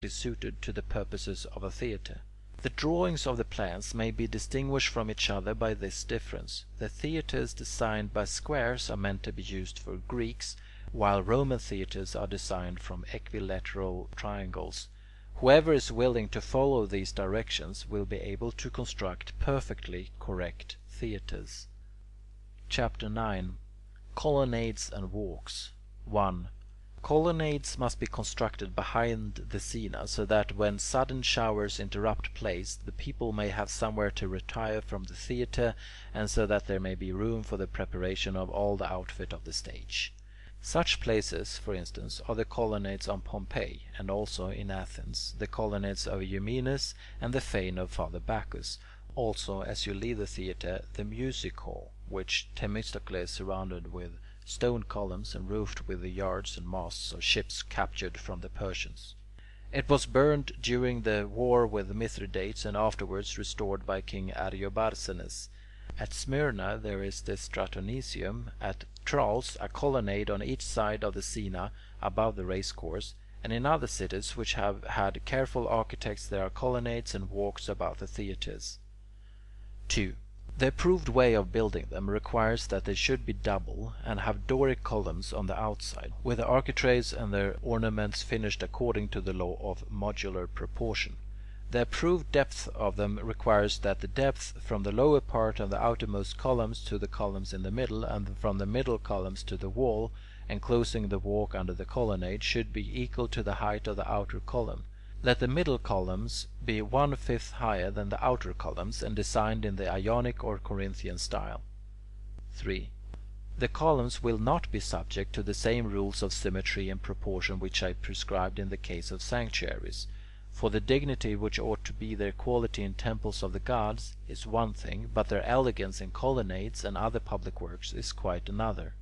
exactly suited to the purposes of a theatre. The drawings of the plans may be distinguished from each other by this difference. The theatres designed by squares are meant to be used for Greeks, while Roman theatres are designed from equilateral triangles. Whoever is willing to follow these directions will be able to construct perfectly correct theatres. Chapter 9. Colonnades and Walks. 1. Colonnades must be constructed behind the scena, so that when sudden showers interrupt plays, the people may have somewhere to retire from the theatre, and so that there may be room for the preparation of all the outfit of the stage. Such places, for instance, are the colonnades on Pompeii, and also in Athens, the colonnades of Eumenes and the fane of Father Bacchus. Also, as you leave the theatre, the music hall, which Themistocles surrounded with stone columns and roofed with the yards and masts of ships captured from the Persians. It was burned during the war with Mithridates and afterwards restored by King Ariobarzanes. At Smyrna there is the Stratoniceum, at Tralles a colonnade on each side of the Scena above the racecourse, and in other cities which have had careful architects there are colonnades and walks about the theatres. 2. The approved way of building them requires that they should be double, and have Doric columns on the outside, with the architraves and their ornaments finished according to the law of modular proportion. The approved depth of them requires that the depth from the lower part of the outermost columns to the columns in the middle, and from the middle columns to the wall, enclosing the walk under the colonnade, should be equal to the height of the outer column. Let the middle columns be 1/5 higher than the outer columns, and designed in the Ionic or Corinthian style. 3. The columns will not be subject to the same rules of symmetry and proportion which I prescribed in the case of sanctuaries. For the dignity which ought to be their quality in temples of the gods is one thing, but their elegance in colonnades and other public works is quite another.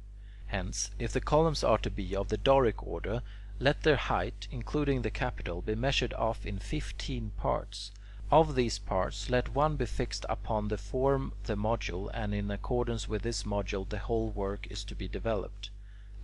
Hence, if the columns are to be of the Doric order, let their height, including the capital, be measured off in 15 parts. Of these parts, let one be fixed upon the form the module, and in accordance with this module the whole work is to be developed.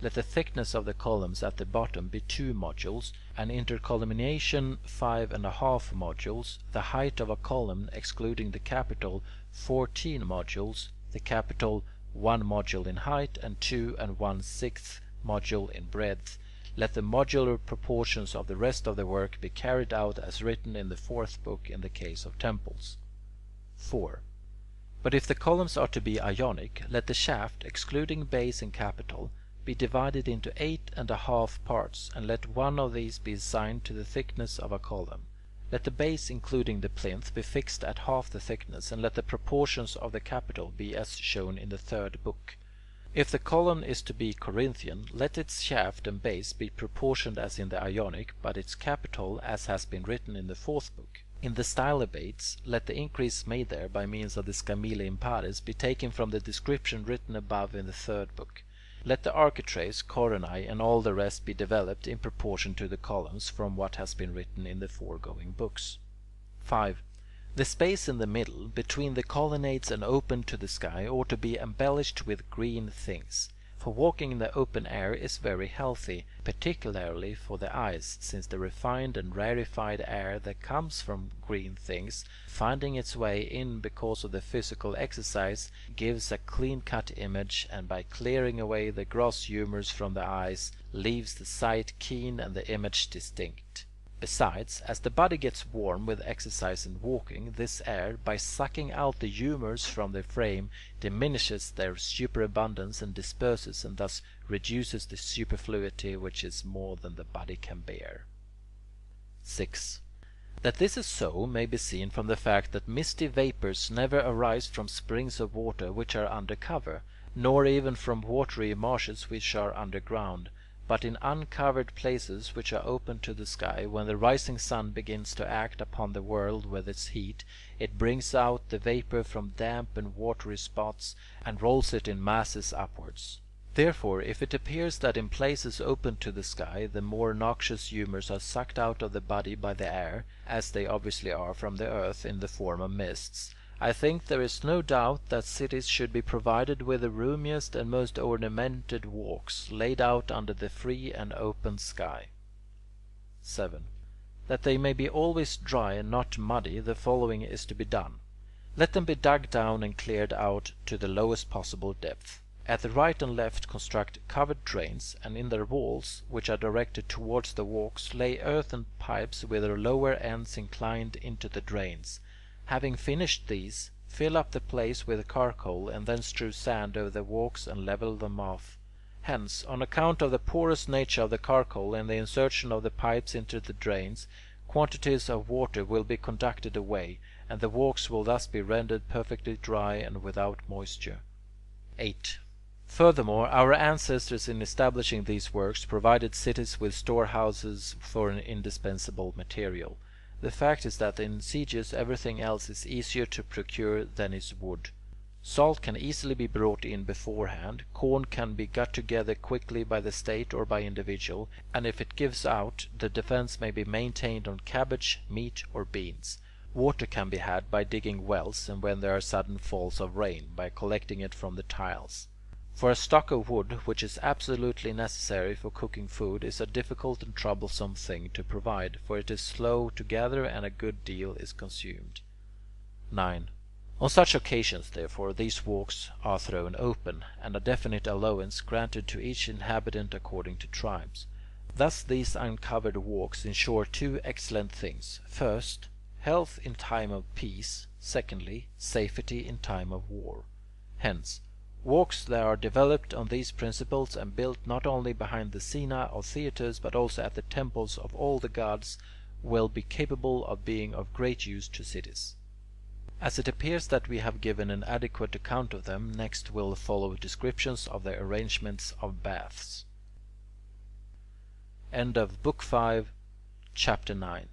Let the thickness of the columns at the bottom be 2 modules, and intercolumniation 5½ modules, the height of a column, excluding the capital, 14 modules, the capital 1 module in height, and 2 1/6 module in breadth. Let the modular proportions of the rest of the work be carried out as written in the 4th book in the case of temples. 4. But if the columns are to be Ionic, let the shaft, excluding base and capital, be divided into 8½ parts, and let one of these be assigned to the thickness of a column. Let the base, including the plinth, be fixed at half the thickness, and let the proportions of the capital be as shown in the 3rd book. If the column is to be Corinthian, let its shaft and base be proportioned as in the Ionic, but its capital as has been written in the 4th book. In the stylobates, let the increase made there by means of the scamilli impares be taken from the description written above in the 3rd book. Let the architraves, coronae, and all the rest be developed in proportion to the columns from what has been written in the foregoing books. 5. The space in the middle, between the colonnades and open to the sky, ought to be embellished with green things. For walking in the open air is very healthy, particularly for the eyes, since the refined and rarefied air that comes from green things, finding its way in because of the physical exercise, gives a clean-cut image, and by clearing away the gross humours from the eyes, leaves the sight keen and the image distinct. Besides, as the body gets warm with exercise and walking, this air, by sucking out the humours from the frame, diminishes their superabundance and disperses, and thus reduces the superfluity which is more than the body can bear. 6. That this is so may be seen from the fact that misty vapours never arise from springs of water which are under cover, nor even from watery marshes which are underground, but in uncovered places which are open to the sky. When the rising sun begins to act upon the world with its heat, it brings out the vapour from damp and watery spots, and rolls it in masses upwards. Therefore, if it appears that in places open to the sky the more noxious humours are sucked out of the body by the air, as they obviously are from the earth in the form of mists, I think there is no doubt that cities should be provided with the roomiest and most ornamented walks, laid out under the free and open sky. 7. That they may be always dry and not muddy, the following is to be done. Let them be dug down and cleared out to the lowest possible depth. At the right and left construct covered drains, and in their walls, which are directed towards the walks, lay earthen pipes with their lower ends inclined into the drains. Having finished these, fill up the place with charcoal, and then strew sand over the walks and level them off. Hence, on account of the porous nature of the charcoal and the insertion of the pipes into the drains, quantities of water will be conducted away, and the walks will thus be rendered perfectly dry and without moisture. 8. Furthermore, our ancestors in establishing these works provided cities with storehouses for an indispensable material. The fact is that in sieges everything else is easier to procure than is wood. Salt can easily be brought in beforehand, corn can be got together quickly by the state or by individual, and if it gives out, the defense may be maintained on cabbage, meat, or beans. Water can be had by digging wells, and when there are sudden falls of rain, by collecting it from the tiles. For a stock of wood, which is absolutely necessary for cooking food, is a difficult and troublesome thing to provide, for it is slow to gather and a good deal is consumed. 9. On such occasions, therefore, these walks are thrown open, and a definite allowance granted to each inhabitant according to tribes. Thus these uncovered walks ensure two excellent things: first, health in time of peace; secondly, safety in time of war. Hence, walks that are developed on these principles and built not only behind the scena of theatres but also at the temples of all the gods will be capable of being of great use to cities. As it appears that we have given an adequate account of them, next will follow descriptions of the arrangements of baths. End of Book 5, Chapter 9.